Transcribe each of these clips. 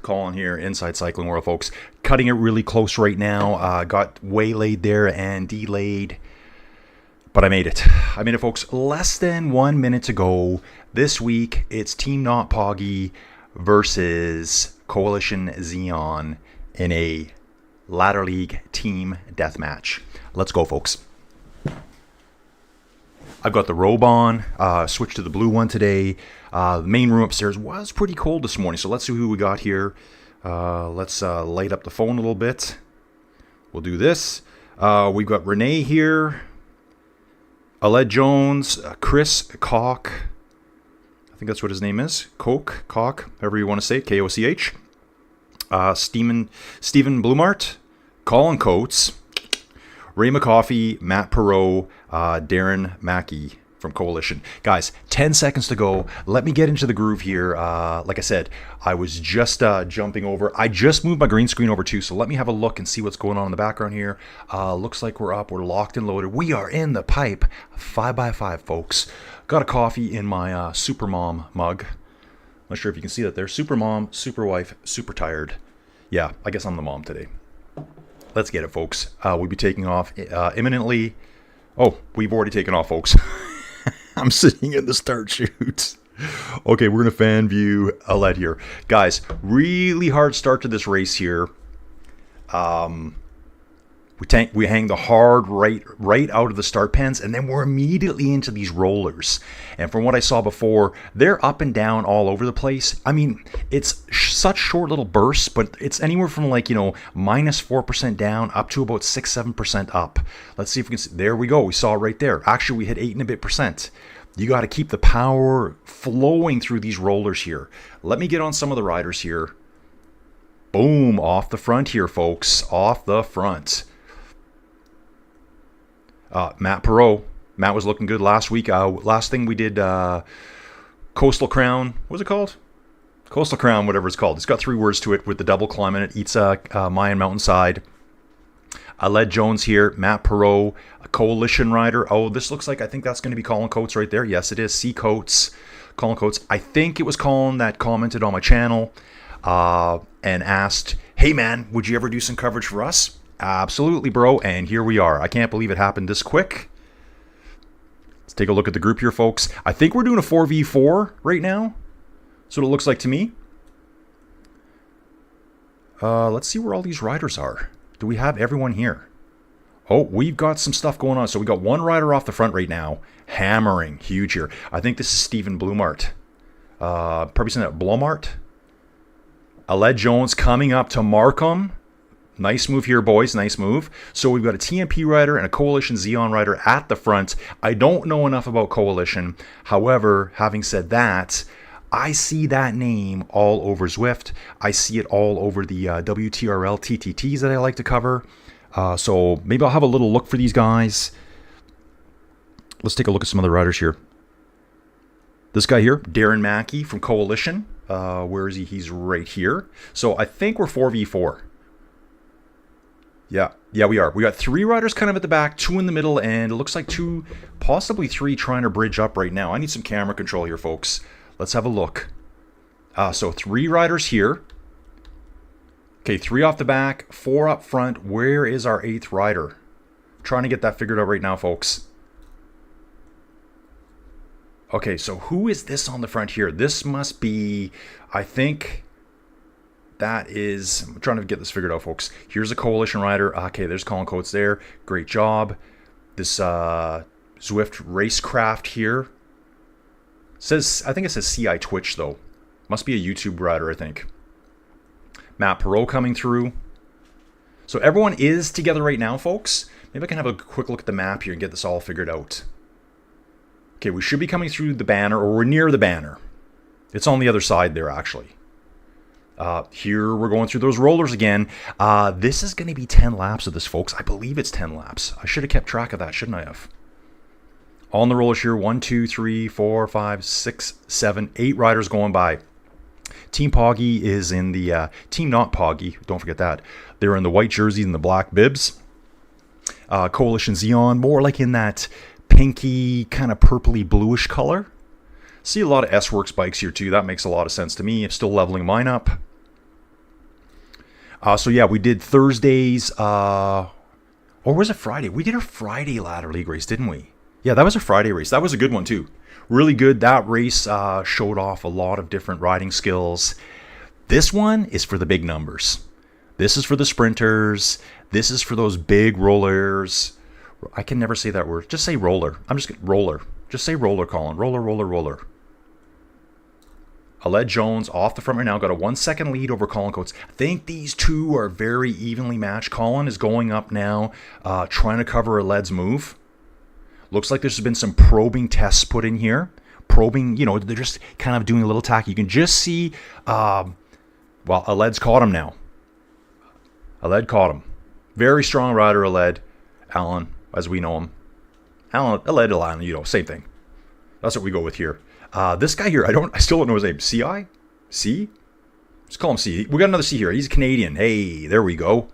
Colin here, Inside Cycling World, folks. Cutting it really close right now. Got waylaid there and delayed, but I made it. I made it, folks. Less than 1 minute to go. This week, it's Team Not Pogi versus Coalition Zeon in a Ladder League team deathmatch. Let's go, folks. I've got the robe on, switched to the blue one today. The main room upstairs was pretty cold this morning, so let's see who we got here. Let's light up the phone a little bit. We'll do this. We've got Renee here, Aled Jones, Chris Koch, I think that's what his name is, Koch, however you want to say it, K-O-C-H. Stephen Blumart, Colin Coates, Ray McCoffey, Matt Perot, Darren Mackey from Coalition. Guys, 10 seconds to go. Let me get into the groove here. Like I said, I was just jumping over. I just moved my green screen over too, so let me have a look and see what's going on in the background here. Looks like we're up. We're locked and loaded. We are in the pipe. 5x5, folks. Got a coffee in my Supermom mug. Not sure if you can see that there. Supermom, super wife, super tired. Yeah, I guess I'm the mom today. Let's get it, folks. We'll be taking off imminently. Oh, we've already taken off, folks. I'm sitting in the start chute. Okay, we're going to fan view Aled here. Guys, really hard start to this race here. We hang the hard right out of the start pens, and then we're immediately into these rollers. And from what I saw before, they're up and down all over the place. I mean, it's such short little bursts, but it's anywhere from like, minus 4% down up to about 6-7% up. Let's see if we can see. There we go. We saw it right there. Actually, we hit 8 and a bit percent. You got to keep the power flowing through these rollers here. Let me get on some of the riders here. Boom, off the front here, folks. Off the front. Matt Perot. Matt was looking good last week. Last thing we did, Coastal Crown. What was it called? Coastal Crown, whatever it's called. It's got 3 words to it with the double climb in it. Eats Mayan Mountainside. Aled Jones here. Matt Perot, a Coalition rider. Oh, this looks like, I think that's going to be Colin Coates right there. Yes, it is. C. Coates. Colin Coates. I think it was Colin that commented on my channel and asked, hey man, would you ever do some coverage for us? Absolutely, bro. And here we are. I can't believe it happened this quick. Let's take a look at the group here, folks. I think we're doing a 4v4 right now. That's what it looks like to me. Let's see where all these riders are. Do we have everyone here? Oh, we've got some stuff going on. So we got one rider off the front right now. Hammering. Huge here. I think this is Stephen Blumart. Probably saying that Blumart. Aled Jones coming up to Markham. Nice move here, boys. Nice move. So we've got a TMP rider and a Coalition Zeon rider at the front. I don't know enough about Coalition. However, having said that, I see that name all over Zwift. I see it all over the WTRL TTTs that I like to cover. So maybe I'll have a little look for these guys. Let's take a look at some of the riders here. This guy here, Darren Mackey from Coalition. Where is he? He's right here. So I think we're 4v4. Yeah, we are. We got 3 riders kind of at the back, 2 in the middle, and it looks like 2, possibly 3 trying to bridge up right now. I need some camera control here, folks. Let's have a look. So 3 riders here. Okay, 3 off the back, 4 up front. Where is our 8th rider? Trying to get that figured out right now, folks. Okay, so who is this on the front here? This must be, I think... That is, I'm trying to get this figured out, folks. Here's a Coalition rider. Okay, there's Colin Coates there. Great job. This Zwift Racecraft here. I think it says CI Twitch, though. Must be a YouTube rider, I think. Matt Perot coming through. So everyone is together right now, folks. Maybe I can have a quick look at the map here and get this all figured out. Okay, we should be coming through the banner, or we're near the banner. It's on the other side there, actually. Here we're going through those rollers again. This is going to be 10 laps of this, folks. I believe it's 10 laps. I should have kept track of that, shouldn't I have? On the rollers here, 1, 2, 3, 4, 5, 6, 7, 8 riders going by. Team Pogi is in the Team Not Pogi. Don't forget that. They're in the white jerseys and the black bibs. Coalition Zeon, more like in that pinky, kind of purpley bluish color. See a lot of S-Works bikes here too. That makes a lot of sense to me. I'm still leveling mine up. So yeah, we did Thursdays, or was it Friday? We did a Friday ladder league race, didn't we? Yeah, that was a Friday race. That was a good one too. Really good. That race showed off a lot of different riding skills. This one is for the big numbers. This is for the sprinters. This is for those big rollers. I can never say that word. Just say roller. Roller. Just say roller, Colin. Roller, roller, roller. Aled Jones off the front right now. Got a 1 second lead over Colin Coates. I think these two are very evenly matched. Colin is going up now, trying to cover Aled's move. Looks like there's been some probing tests put in here. Probing, they're just kind of doing a little tack. You can just see, Aled's caught him now. Aled caught him. Very strong rider, Aled. Alan, as we know him. Alan, same thing. That's what we go with here. This guy here, I still don't know his name. C.I.? C? Let's call him C. We got another C here. He's Canadian. Hey, there we go.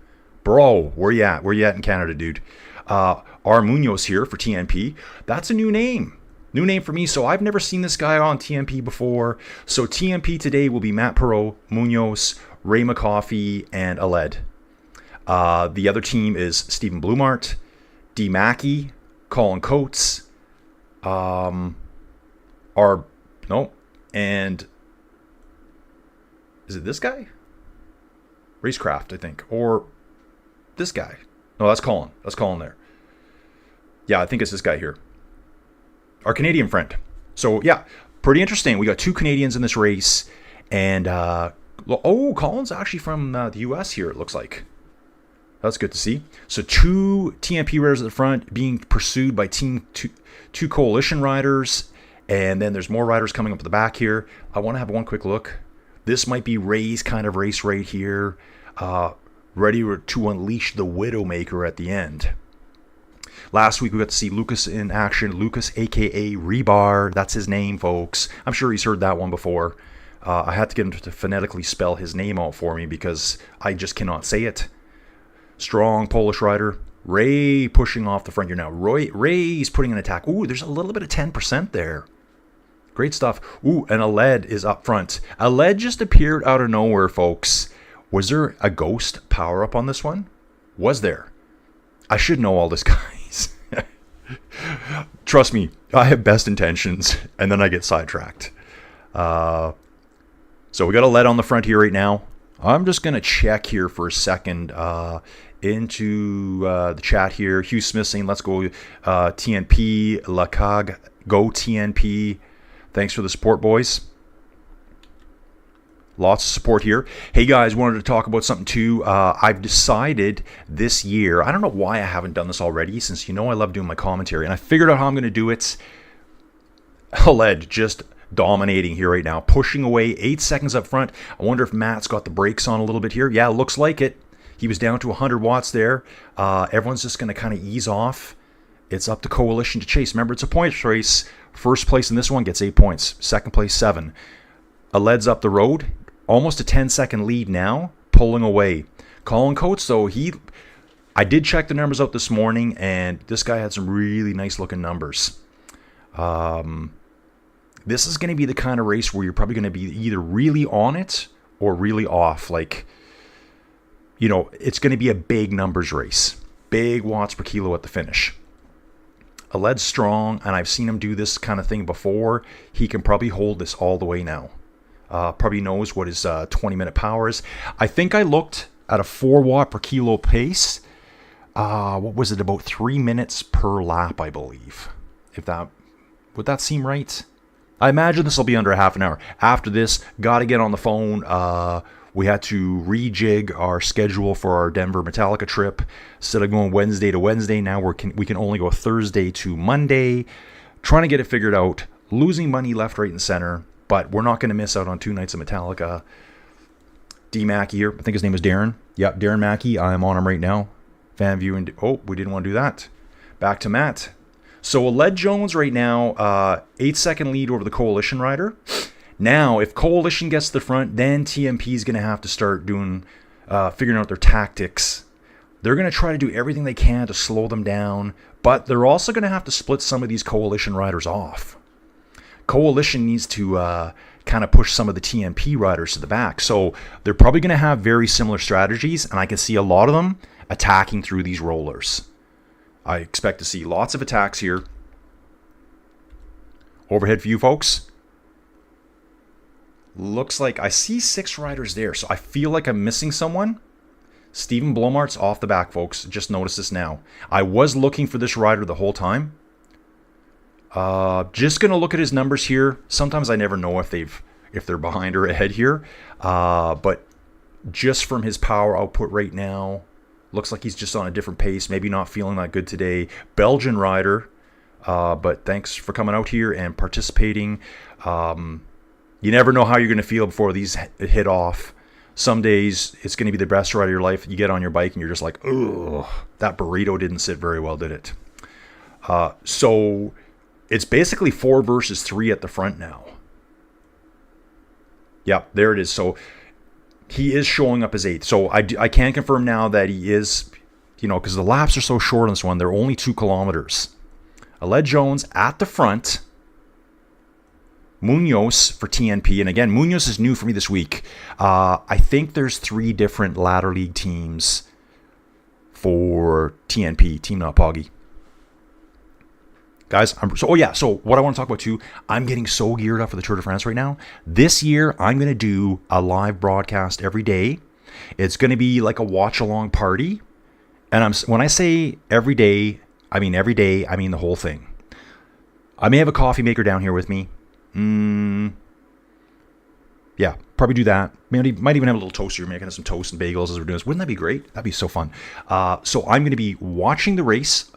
Bro, where you at? Where you at in Canada, dude? R. Munoz here for TNP. That's a new name. New name for me. So I've never seen this guy on TNP before. So TNP today will be Matt Perot, Munoz, Ray McCoffey, and Aled. The other team is Stephen Blumart, D. Mackey, Colin Coates, and is it this guy? Racecraft, I think, or this guy. No, that's Colin. That's Colin there. Yeah, I think it's this guy here. Our Canadian friend. So, yeah, pretty interesting. We got two Canadians in this race. And, Colin's actually from the U.S. here, it looks like. That's good to see. So, two TMP riders at the front being pursued by two coalition riders. And then there's more riders coming up the back here. I want to have one quick look. This might be Ray's kind of race right here. Ready to unleash the Widowmaker at the end. Last week we got to see Lucas in action. Lucas, a.k.a. Rebar. That's his name, folks. I'm sure he's heard that one before. I had to get him to phonetically spell his name out for me because I just cannot say it. Strong Polish rider. Ray pushing off the front here now. Ray's putting an attack. Ooh, there's a little bit of 10% there. Great stuff. Ooh, and Aled is up front. Aled just appeared out of nowhere, folks. Was there a ghost power-up on this one? Was there? I should know all this, guys. Trust me, I have best intentions, and then I get sidetracked. So we got Aled on the front here right now. I'm just going to check here for a second into the chat here. Hugh Smith saying, let's go TNP. Lacag, go TNP. Thanks for the support, boys. Lots of support here. Hey guys, wanted to talk about something too. I've decided this year, I don't know why I haven't done this already, since I love doing my commentary, and I figured out how I'm going to do it. Aled just dominating here right now, pushing away 8 seconds up front. I wonder if Matt's got the brakes on a little bit here. Yeah, looks like it. He was down to 100 watts there. Everyone's just going to kind of ease off. It's up to Coalition to chase. Remember, it's a points race. First place in this one gets 8 points. Second place, 7. Aled's up the road. Almost a 10-second lead now, pulling away. Colin Coates, though, I did check the numbers out this morning, and this guy had some really nice-looking numbers. This is going to be the kind of race where you're probably going to be either really on it or really off. Like, it's going to be a big numbers race. Big watts per kilo at the finish. Aled's strong, and I've seen him do this kind of thing before. He can probably hold this all the way now. Probably knows what his 20-minute power is. I think I looked at a 4 watt per kilo pace. What was it? About 3 minutes per lap, I believe. Would that seem right? I imagine this will be under a half an hour. After this, got to get on the phone. We had to rejig our schedule for our Denver Metallica trip. Instead of going Wednesday to Wednesday, now we can only go Thursday to Monday. Trying to get it figured out. Losing money left, right, and center. But we're not going to miss out on 2 nights of Metallica. D. Mackey here. I think his name is Darren. Yep, Darren Mackey. I'm on him right now. Fan view. We didn't want to do that. Back to Matt. So Aled Jones right now, 8-second lead over the Coalition rider. Now, if Coalition gets to the front, then TMP is going to have to start doing, figuring out their tactics. They're going to try to do everything they can to slow them down, but they're also going to have to split some of these Coalition riders off. Coalition needs to kind of push some of the TMP riders to the back. So they're probably going to have very similar strategies, and I can see a lot of them attacking through these rollers. I expect to see lots of attacks here. Overhead view, folks. Looks like I see 6 riders there, so I feel like I'm missing someone. Steven Blomart's off the back, folks. Just notice this now. I was looking for this rider the whole time. Just gonna look at his numbers here. Sometimes I never know if they're behind or ahead here. But just from his power output right now, looks like he's just on a different pace. Maybe not feeling that good today. Belgian rider. But thanks for coming out here and participating. You never know how you're going to feel before these hit off. Some days it's going to be the best ride of your life. You get on your bike and you're just like, ugh, that burrito didn't sit very well, did it? So it's basically 4 versus 3 at the front now. Yep, there it is. So he is showing up as 8th. So I can confirm now that he is, because the laps are so short on this one. They're only 2 kilometers. Aled Jones at the front. Munoz for TNP. And again, Munoz is new for me this week. I think there's 3 different ladder league teams for TNP, Team Not Pogi. Guys, so what I want to talk about too, I'm getting so geared up for the Tour de France right now. This year, I'm going to do a live broadcast every day. It's going to be like a watch-along party. And when I say every day, I mean the whole thing. I may have a coffee maker down here with me. Yeah, probably do that. Might even have a little toaster, making some toast and bagels as we're doing this. Wouldn't that be great? That'd be so fun. So I'm going to be watching the race.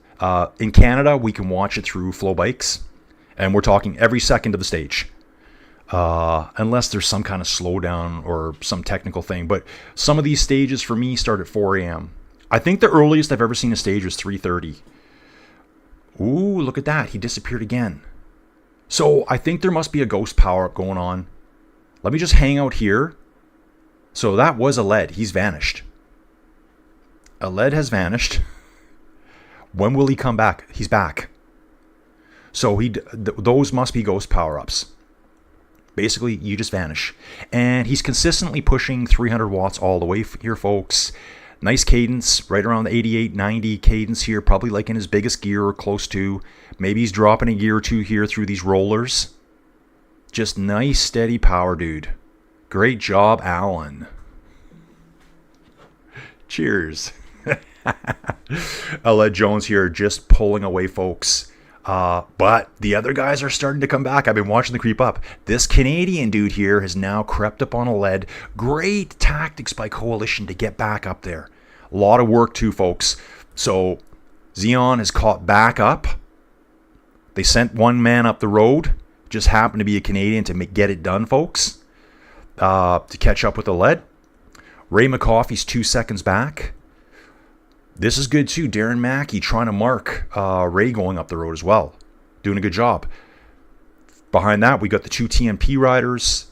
In Canada, we can watch it through Flow Bikes, and we're talking every second of the stage. Unless there's some kind of slowdown or some technical thing. But some of these stages for me start at 4 a.m. I think the earliest I've ever seen a stage was 3:30. Ooh, look at that. He disappeared again. So I think there must be a ghost power-up going on. Let me just hang out here. So that was Aled. He's vanished. Aled has vanished. When will he come back? He's back. So those must be ghost power-ups. Basically, you just vanish. And he's consistently pushing 300 watts all the way here, folks. Nice cadence, right around the 88, 90 cadence here, probably like in his biggest gear or close to. Maybe he's dropping a gear or 2 here through these rollers. Just nice, steady power, dude. Great job, Alan. Cheers. Aled Jones here just pulling away, folks. But the other guys are starting to come back. I've been watching them creep up. This Canadian dude here has now crept up on Aled. Great tactics by Coalition to get back up there. A lot of work too, folks. So Zeon has caught back up. They sent one man up the road. Just happened to be a Canadian to get it done, folks. To catch up with Aled. Ray McCoffey's 2 seconds back. This is good too. Darren Mackey trying to mark Ray going up the road as well. Doing a good job. Behind that, we got the 2 TMP riders.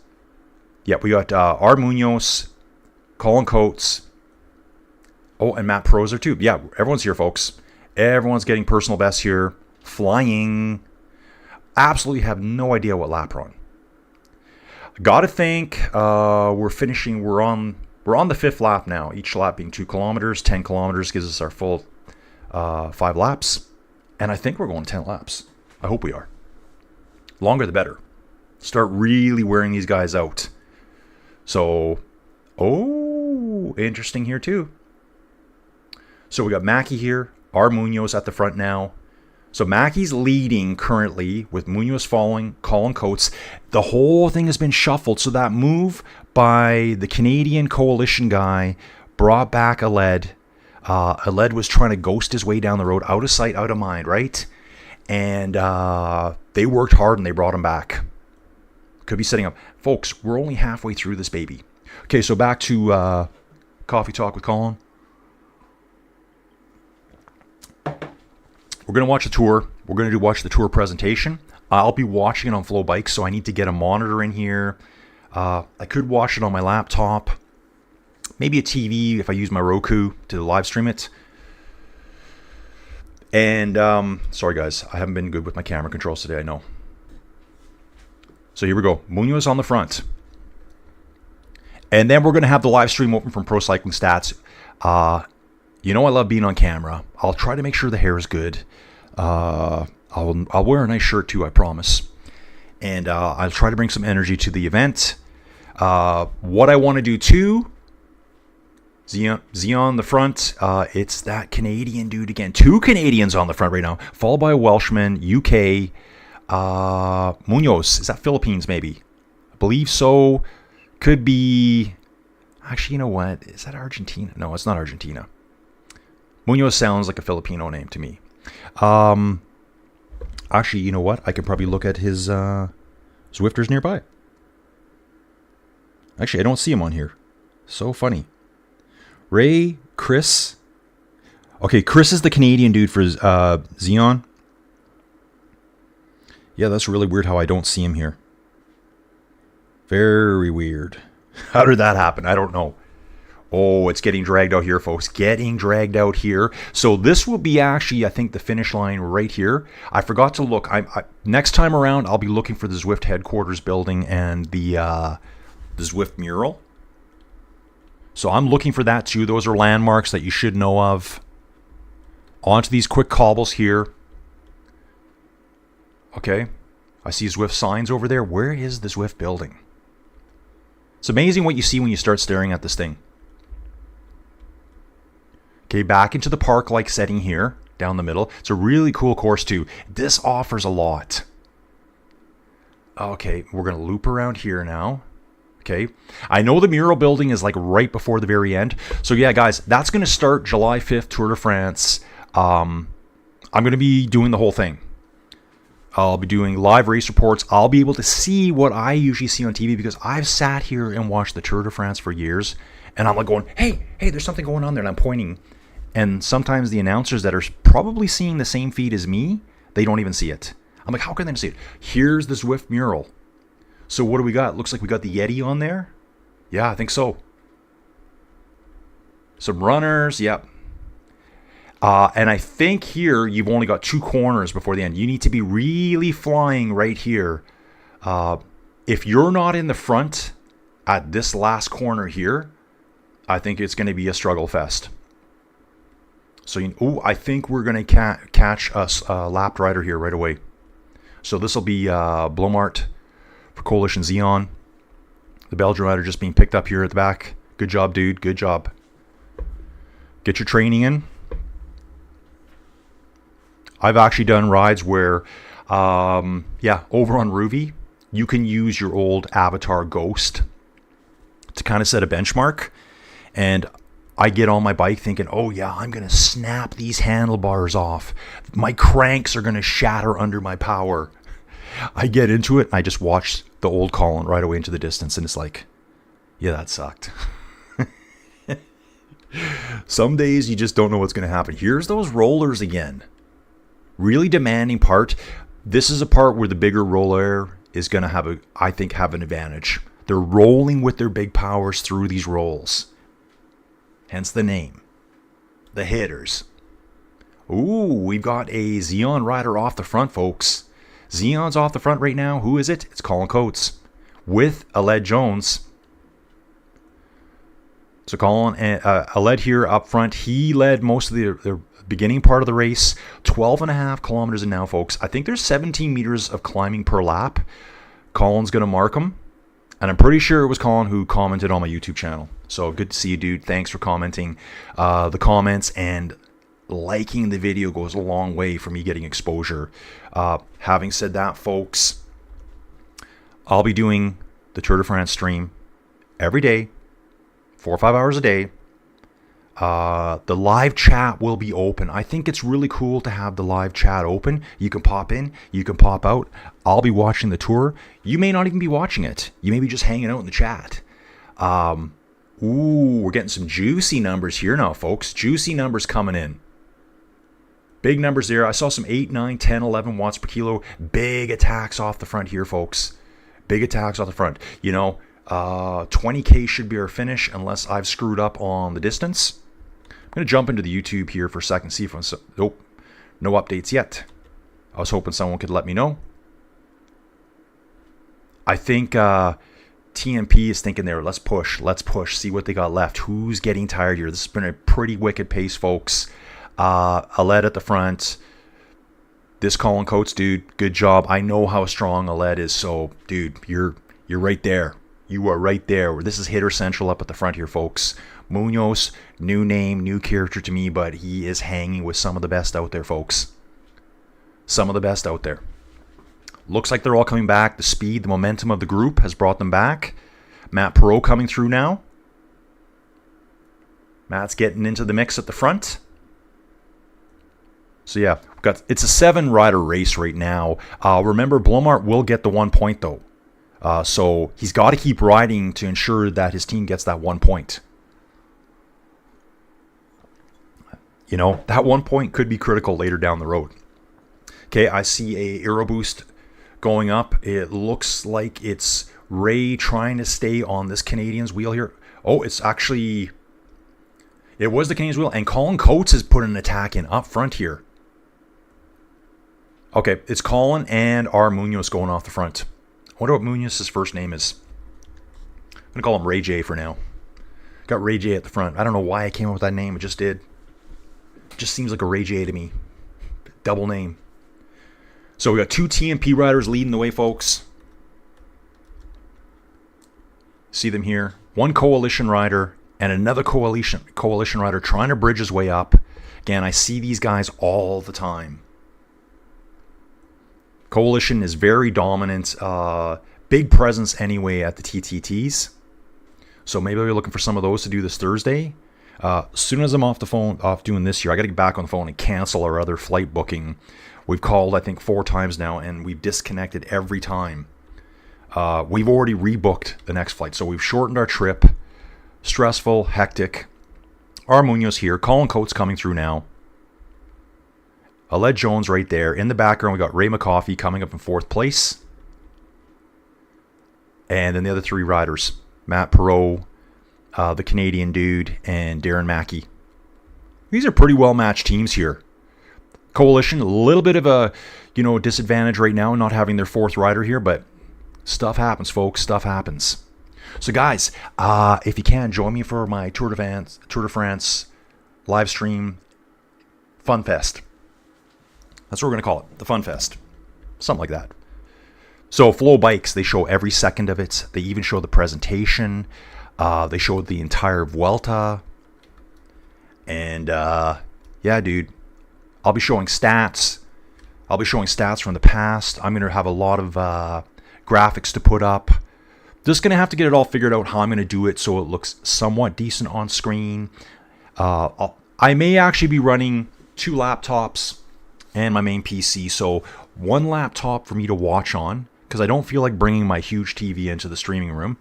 Yeah, we got R. Munoz, Colin Coates. Oh, and Matt Proser too. Yeah, everyone's here, folks. Everyone's getting personal bests here. Flying. Absolutely have no idea what lap we're on. Gotta think we're on the 5th lap now. Each lap being 2 kilometers. 10 kilometers gives us our full 5 laps. And I think we're going 10 laps. I hope we are. Longer the better. Start really wearing these guys out. So, interesting here too. So we got Mackey here. R. Munoz at the front now. So Mackey's leading currently with Munoz following, Colin Coates. The whole thing has been shuffled. So that move by the Canadian Coalition guy brought back Aled. Aled was trying to ghost his way down the road, out of sight, out of mind, right? And they worked hard and they brought him back. Could be setting up. Folks, we're only halfway through this baby. Okay, so back to Coffee Talk with Colin. We're going to watch the tour. We're going to watch the tour presentation. I'll be watching it on Flow Bikes, so I need to get a monitor in here. I could watch it on my laptop. Maybe a TV if I use my Roku to live stream it. And, sorry guys, I haven't been good with my camera controls today, I know. So here we go. Munoz on the front. And then we're going to have the live stream open from Pro Cycling Stats. You know I love being on camera. I'll try to make sure the hair is good. I'll wear a nice shirt too, I promise. And I'll try to bring some energy to the event. What I want to do too, Zeon the front, it's that Canadian dude again. 2 Canadians on the front right now, followed by a Welshman, UK, Munoz. Is that Philippines maybe? I believe so. Could be, actually, you know what? Is that Argentina? No, it's not Argentina. Munoz sounds like a Filipino name to me. Actually, you know what? I could probably look at his Zwifters nearby. Actually, I don't see him on here. So funny. Ray, Chris. Okay, Chris is the Canadian dude for Zeon. Yeah, that's really weird how I don't see him here. Very weird. How did that happen? I don't know. Oh, it's getting dragged out here, folks. Getting dragged out here. So this will be actually, I think, the finish line right here. I forgot to look. Next time around, I'll be looking for the Zwift headquarters building and the Zwift mural. So I'm looking for that too. Those are landmarks that you should know of. Onto these quick cobbles here. Okay. I see Zwift signs over there. Where is the Zwift building? It's amazing what you see when you start staring at this thing. Okay, back into the park-like setting here, down the middle. It's a really cool course too. This offers a lot. Okay, we're going to loop around here now. Okay, I know the mural building is like right before the very end. So yeah, guys, that's going to start July 5th, Tour de France. I'm going to be doing the whole thing. I'll be doing live race reports. I'll be able to see what I usually see on TV because I've sat here and watched the Tour de France for years. And I'm like going, hey, there's something going on there. And I'm pointing. And sometimes the announcers that are probably seeing the same feed as me, they don't even see it. I'm like, how can they not see it? Here's the Zwift mural. So what do we got? Looks like we got the Yeti on there. Yeah, I think so. Some runners. Yep. And I think here you've only got 2 corners before the end. You need to be really flying right here. If you're not in the front at this last corner here, I think it's going to be a struggle fest. So, I think we're going to catch a lapped rider here right away. So this will be Blomart for Coalition Zeon. The Belgian rider just being picked up here at the back. Good job, dude. Good job. Get your training in. I've actually done rides where, over on Ruby, you can use your old avatar Ghost to kind of set a benchmark. And I get on my bike thinking, oh yeah, I'm going to snap these handlebars off. My cranks are going to shatter under my power. I get into it and I just watch the old Colin right away into the distance. And it's like, yeah, that sucked. Some days you just don't know what's going to happen. Here's those rollers again. Really demanding part. This is a part where the bigger roller is going to have an advantage. They're rolling with their big powers through these rolls. Hence the name. The hitters. Ooh, we've got a Zeon rider off the front, folks. Zeon's off the front right now. Who is it? It's Colin Coates with Aled Jones. So Colin, Aled here up front. He led most of the beginning part of the race. 12.5 kilometers in now, folks. I think there's 17 meters of climbing per lap. Colin's going to mark him. And I'm pretty sure it was Colin who commented on my YouTube channel. So good to see you, dude. Thanks for commenting. The comments and liking the video goes a long way for me getting exposure. Having said that, folks, I'll be doing the Tour de France stream every day, 4 or 5 hours a day. The live chat will be open. I think it's really cool to have the live chat open. You can pop in, you can pop out. I'll be watching the tour. You may not even be watching it. You may be just hanging out in the chat. We're getting some juicy numbers here now, folks. Juicy numbers coming in. Big numbers there. I saw some 8, 9, 10, 11 watts per kilo. Big attacks off the front here, folks. Big attacks off the front. 20K should be our finish unless I've screwed up on the distance. I'm going to jump into the YouTube here for a second, see if I'm... Nope, no updates yet. I was hoping someone could let me know. I think TMP is thinking there, let's push, see what they got left. Who's getting tired here? This has been a pretty wicked pace, folks. Aled at the front. This Colin Coates, dude, good job. I know how strong Aled is, so, dude, you're right there. You are right there. This is hitter central up at the front here, folks. Munoz, new name, new character to me, but he is hanging with some of the best out there, folks. Some of the best out there. Looks like they're all coming back. The speed, the momentum of the group has brought them back. Matt Perot coming through now. Matt's getting into the mix at the front. So yeah, it's a 7-rider race right now. Remember, Blomart will get the 1 point though. So he's got to keep riding to ensure that his team gets that 1 point. You know, that 1 point could be critical later down the road. Okay, I see a Aero Boost going up. It looks like it's Ray trying to stay on this Canadian's wheel here. Oh, it's actually... It was the Canadian's wheel, and Colin Coates has put an attack in up front here. Okay, it's Colin and our Munoz going off the front. I wonder what Munoz's first name is. I'm going to call him Ray J for now. Got Ray J at the front. I don't know why I came up with that name. It just did. It just seems like a Ray J to me. Double name. So we got 2 TMP riders leading the way, folks. See them here. 1 coalition rider and another coalition rider trying to bridge his way up. Again, I see these guys all the time. Coalition is very dominant. Big presence anyway at the TTTs. So maybe we're looking for some of those to do this Thursday. As soon as I'm off doing this here, I got to get back on the phone and cancel our other flight booking. We've called, I think, 4 times now, and we've disconnected every time. We've already rebooked the next flight, so we've shortened our trip. Stressful, hectic. Our Munoz here. Colin Coates coming through now. Aled Jones right there. In the background, we got Ray McCoffey coming up in 4th place. And then the other 3 riders. Matt Perot, the Canadian dude, and Darren Mackey. These are pretty well-matched teams here. Coalition, a little bit of a, disadvantage right now, not having their 4th rider here, but stuff happens, folks. Stuff happens. So, guys, if you can, join me for my Tour de France live stream Fun Fest. That's what we're going to call it, the Fun Fest. Something like that. So, Flow Bikes, they show every second of it. They even show the presentation. They show the entire Vuelta. And, yeah, dude. I'll be showing stats. I'll be showing stats from the past. I'm going to have a lot of graphics to put up. Just going to have to get it all figured out how I'm going to do it so it looks somewhat decent on screen. I may actually be running 2 laptops and my main PC. So 1 laptop for me to watch on, because I don't feel like bringing my huge TV into the streaming room.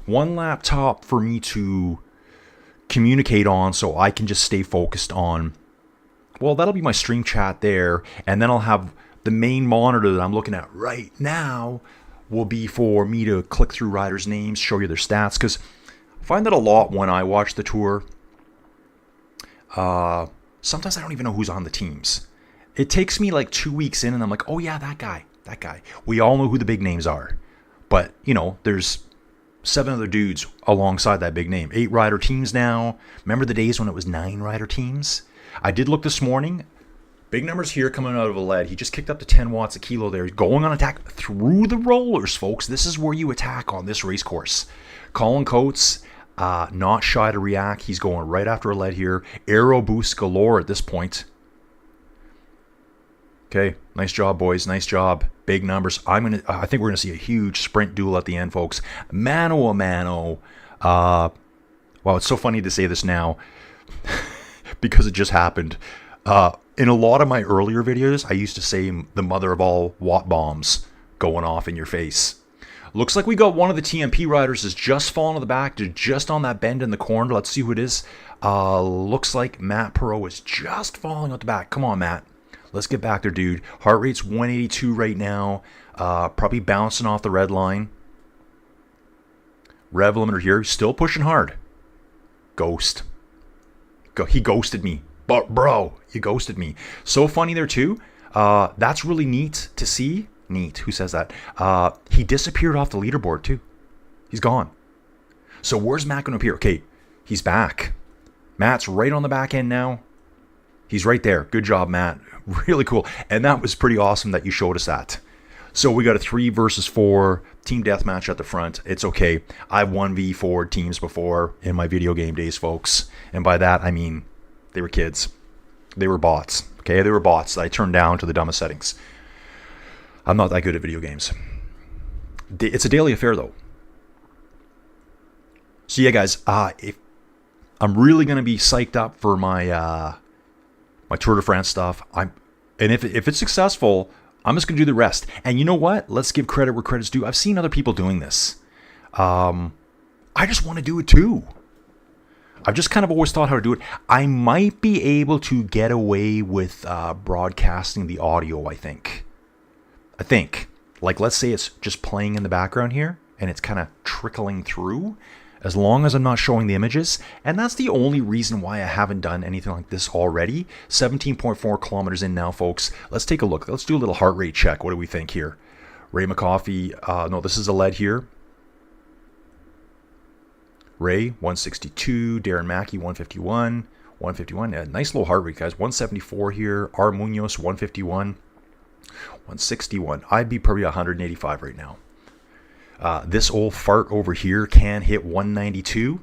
1 laptop for me to communicate on so I can just stay focused on... Well, that'll be my stream chat there, and then I'll have the main monitor that I'm looking at right now will be for me to click through riders' names, show you their stats, because I find that a lot when I watch the tour. Sometimes I don't even know who's on the teams. It takes me like 2 weeks in, and I'm like, oh yeah, that guy. We all know who the big names are. But, there's 7 other dudes alongside that big name. 8-rider teams now. Remember the days when it was 9-rider teams? I did look this morning. Big numbers here coming out of Aled. He just kicked up to 10 watts a kilo there. Going on attack through the rollers, folks. This is where you attack on this race course. Colin Coates, not shy to react. He's going right after Aled here. Aero boost galore at this point. Okay, nice job, boys. Nice job. Big numbers. I think we're gonna see a huge sprint duel at the end, folks. Mano a mano. Wow, it's so funny to say this now. Because it just happened. In a lot of my earlier videos, I used to say the mother of all watt bombs going off in your face. Looks like we got one of the TMP riders is just falling to the back. They're just on that bend in the corner. Let's see who it is. Looks like Matt Perot is just falling out the back. Come on, Matt. Let's get back there, dude. Heart rate's 182 right now. Probably bouncing off the red line. Rev limiter here. Still pushing hard. Ghost. He ghosted me. But bro, you ghosted me. So funny there too. That's really neat to see. Neat. Who says that? He disappeared off the leaderboard too. He's gone. So where's Matt going to appear? Okay, he's back. Matt's right on the back end now. He's right there. Good job, Matt. Really cool. And that was pretty awesome that you showed us that. So we got a 3 versus 4 team deathmatch at the front. It's okay. I've 1v4 teams before in my video game days, folks. And by that, I mean they were kids. They were bots. Okay, they were bots that I turned down to the dumbest settings. I'm not that good at video games. It's a daily affair, though. So yeah, guys, if I'm really going to be psyched up for my my Tour de France stuff. If it's successful, I'm just going to do the rest. And you know what? Let's give credit where credit's due. I've seen other people doing this. I just want to do it too. I've just kind of always thought how to do it. I might be able to get away with broadcasting the audio, I think. Like, let's say it's just playing in the background here, and it's kind of trickling through, as long as I'm not showing the images. And that's the only reason why I haven't done anything like this already. 17.4 kilometers in now, folks. Let's take a look. Let's do a little heart rate check. What do we think here? Ray McCoffey, no, this is a lead here. Ray, 162. Darren Mackey, 151. 151. Yeah, nice low heart rate, guys. 174 here. R. Munoz, 151. 161. I'd be probably 185 right now. This old fart over here can hit 192.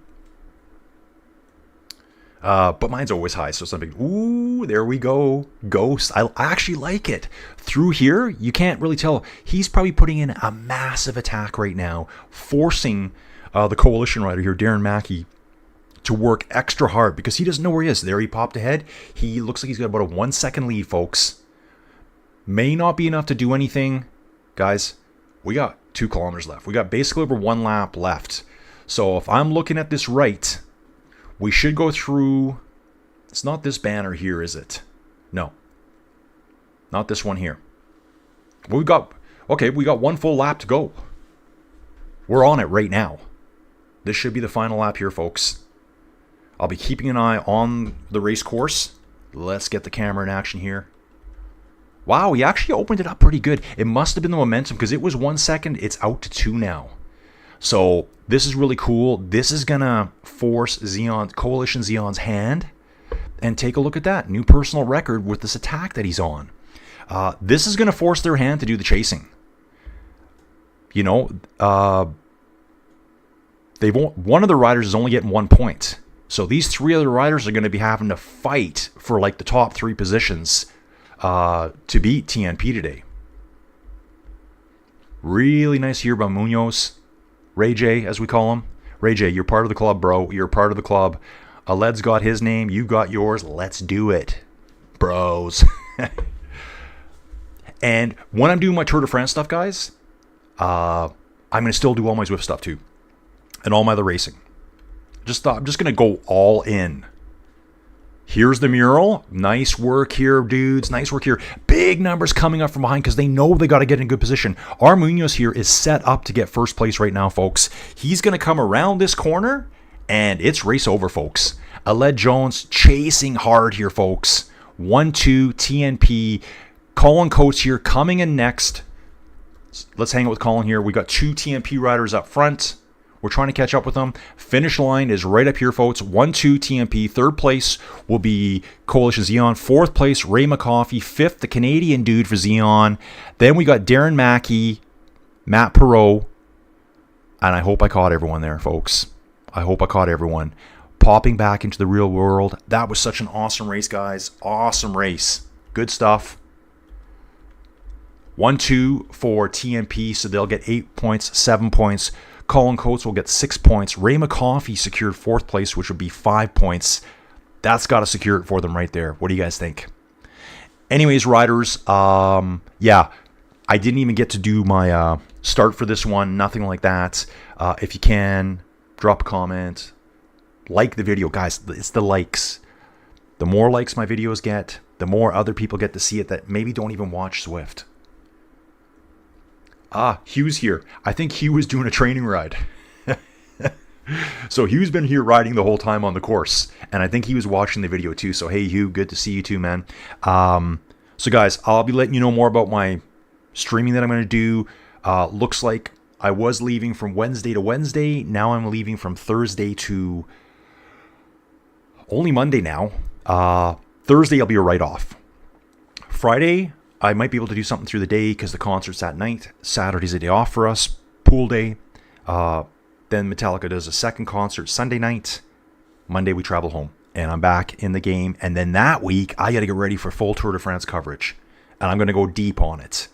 But mine's always high, so something. Ooh, there we go. Ghost. I actually like it. Through here, you can't really tell. He's probably putting in a massive attack right now, forcing the coalition rider here, Darren Mackey, to work extra hard because he doesn't know where he is. There he popped ahead. He looks like he's got about a 1 second lead, folks. May not be enough to do anything. Guys, we got 2 kilometers left. We got basically over 1 lap left. So if I'm looking at this right, we should go through. It's not this banner here, is it? No. Not this one here. We got 1 full lap to go. We're on it right now. This should be the final lap here, folks. I'll be keeping an eye on the race course. Let's get the camera in action here. Wow, he actually opened it up pretty good. It must have been the momentum because it was 1 second. It's out to 2 now. So this is really cool. This is going to force Zeon, Coalition Zeon's hand. And take a look at that. New personal record with this attack that he's on. This is going to force their hand to do the chasing. You know, one of the riders is only getting 1 point. So these 3 other riders are going to be having to fight for like the top 3 positions to beat TNP today. Really nice here by Munoz. Ray J, as we call him. Ray J, you're part of the club, bro. You're part of the club. Aled's got his name. You got yours. Let's do it, bros. And when I'm doing my Tour de France stuff, guys, I'm going to still do all my Zwift stuff too. And all my other racing. I'm just going to go all in. Here's the mural. Nice work here, dudes. Nice work here. Big numbers coming up from behind because they know they got to get in good position. Our Munoz here is set up to get first place right now, folks. He's going to come around this corner, and it's race over, folks. Aled Jones chasing hard here, folks. 1-2 TNP. Colin Coates here coming in next. Let's hang out with Colin here. We got 2 TNP riders up front. We're trying to catch up with them. Finish line is right up here, folks. 1-2 TNP. 3rd place will be Coalition Zeon. 4th place, Ray McCoffey. 5th, the Canadian dude for Zeon. Then we got Darren Mackey, Matt Perot. And I hope I caught everyone there, folks. I hope I caught everyone. Popping back into the real world. That was such an awesome race, guys. Awesome race. Good stuff. 1-2 for TNP, so they'll get 8 points, 7 points. Colin Coates will get 6 points. Ray McCoffey secured 4th place, which would be 5 points. That's got to secure it for them right there. What do you guys think? Anyways, riders, yeah, I didn't even get to do my start for this one. Nothing like that. If you can, drop a comment. Like the video. Guys, it's the likes. The more likes my videos get, the more other people get to see it that maybe don't even watch Zwift. Hugh's here. I think Hugh was doing a training ride. So Hugh's been here riding the whole time on the course. And I think he was watching the video too. So hey, Hugh, good to see you too, man. So guys, I'll be letting you know more about my streaming that I'm going to do. Looks like I was leaving from Wednesday to Wednesday. Now I'm leaving from Thursday to only Monday now. Thursday I'll be a write-off. Friday, I might be able to do something through the day because the concert's at night. Saturday's a day off for us. Pool day. Then Metallica does a second concert Sunday night. Monday we travel home. And I'm back in the game. And then that week, I got to get ready for full Tour de France coverage. And I'm going to go deep on it.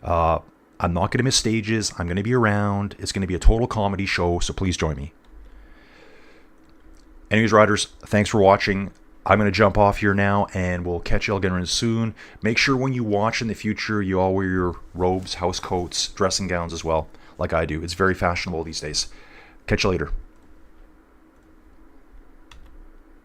I'm not going to miss stages. I'm going to be around. It's going to be a total comedy show, so please join me. Anyways, riders, thanks for watching. I'm going to jump off here now, and we'll catch you all again soon. Make sure when you watch in the future, you all wear your robes, house coats, dressing gowns as well, like I do. It's very fashionable these days. Catch you later.